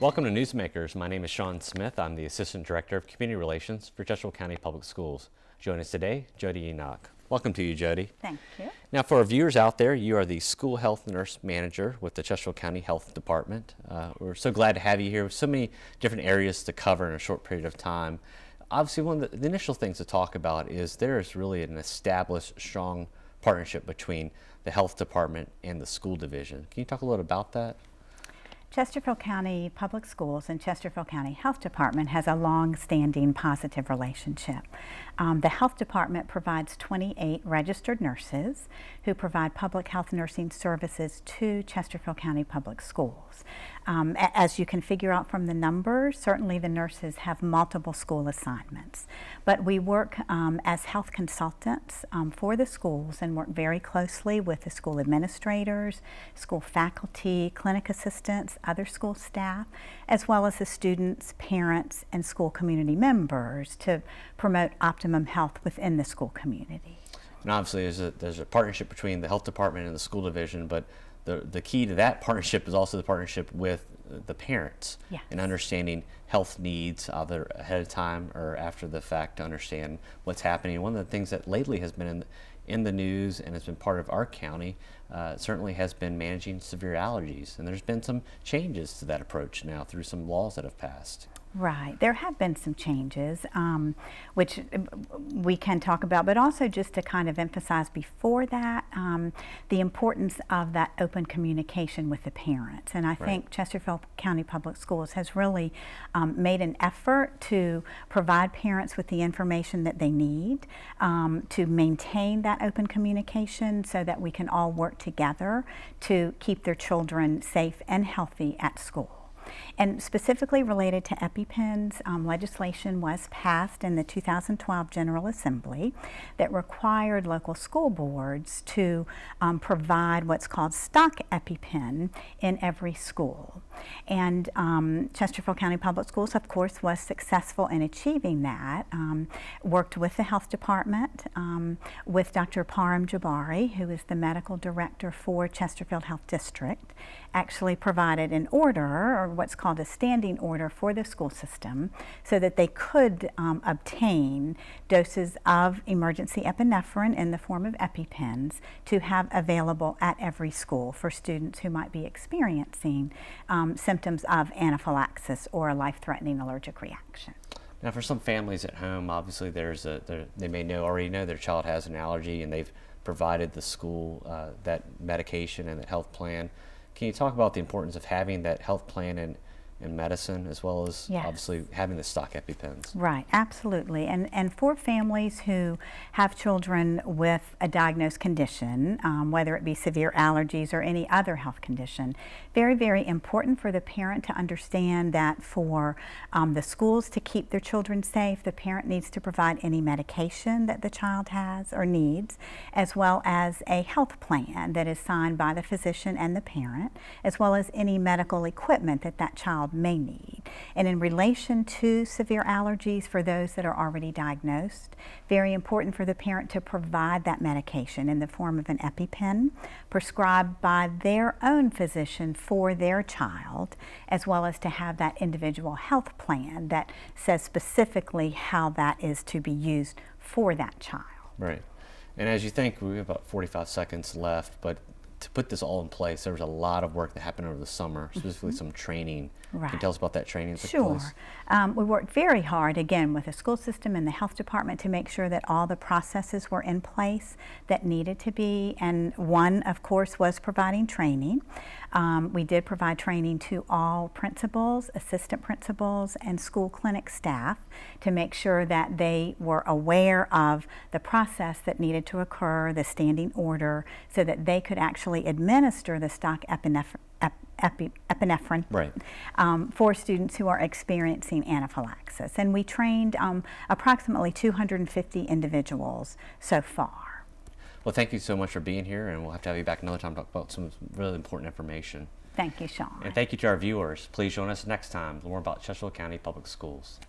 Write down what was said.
Welcome to Newsmakers. My name is Sean Smith. I'm the Assistant Director of Community Relations for Chesterfield County Public Schools. Joining us today, Jody Enoch. Welcome to you, Jody. Thank you. Now, for our viewers out there, you are the School Health Nurse Manager with the Chesterfield County Health Department. We're so glad to have you here with so many different areas to cover in a short period of time. Obviously, one of the initial things to talk about is there is really an established, strong partnership between the Health Department and the school division. Can you talk a little about that? Chesterfield County Public Schools and Chesterfield County Health Department has a long-standing positive relationship. The Health Department provides 28 registered nurses who provide public health nursing services to Chesterfield County Public Schools. As you can figure out from the numbers, certainly the nurses have multiple school assignments, but we work as health consultants for the schools and work very closely with the school administrators, school faculty, clinic assistants, other school staff, as well as the students, parents, and school community members to promote optimum health within the school community. And obviously there's a partnership between the Health Department and the school division, but the key to that partnership is also the partnership with the parents. Yes. And understanding health needs either ahead of time or after the fact to understand what's happening. One of the things that lately has been in the news and has been part of our county certainly has been managing severe allergies, and there's been some changes to that approach now through some laws that have passed. Right. There have been some changes, which we can talk about, but also just to kind of emphasize before that, the importance of that open communication with the parents. And I think Chesterfield County Public Schools has really made an effort to provide parents with the information that they need to maintain that open communication so that we can all work together to keep their children safe and healthy at school. And specifically related to Epipens, legislation was passed in the 2012 General Assembly that required local school boards to provide what's called stock EpiPen in every school. And Chesterfield County Public Schools, of course, was successful in achieving that. Worked with the Health Department, with Dr. Param Jabari, who is the medical director for Chesterfield Health District, actually provided an order, or what's called a standing order, for the school system so that they could obtain doses of emergency epinephrine in the form of EpiPens to have available at every school for students who might be experiencing symptoms of anaphylaxis or a life-threatening allergic reaction. Now, for some families at home, obviously they may already know their child has an allergy, and they've provided the school that medication and that health plan. Can you talk about the importance of having that health plan in medicine, as well as obviously having the stock EpiPens? Right, absolutely. And for families who have children with a diagnosed condition, whether it be severe allergies or any other health condition, very, very important for the parent to understand that for the schools to keep their children safe, the parent needs to provide any medication that the child has or needs, as well as a health plan that is signed by the physician and the parent, as well as any medical equipment that that child may need. And in relation to severe allergies, for those that are already diagnosed, very important for the parent to provide that medication in the form of an EpiPen prescribed by their own physician for their child, as well as to have that individual health plan that says specifically how that is to be used for that child. Right. And as you think, we have about 45 seconds left, but to put this all in place, there was a lot of work that happened over the summer, specifically some training. Right. Can you tell us about that training that took place? We worked very hard, again, with the school system and the health department to make sure that all the processes were in place that needed to be, and one, of course, was providing training. We did provide training to all principals, assistant principals, and school clinic staff to make sure that they were aware of the process that needed to occur, the standing order, so that they could actually administer the stock epinephrine for students who are experiencing anaphylaxis. And we trained approximately 250 individuals so far. Well, thank you so much for being here, and we'll have to have you back another time to talk about some really important information. Thank you, Sean. And thank you to our viewers. Please join us next time to learn more about Chesterfield County Public Schools.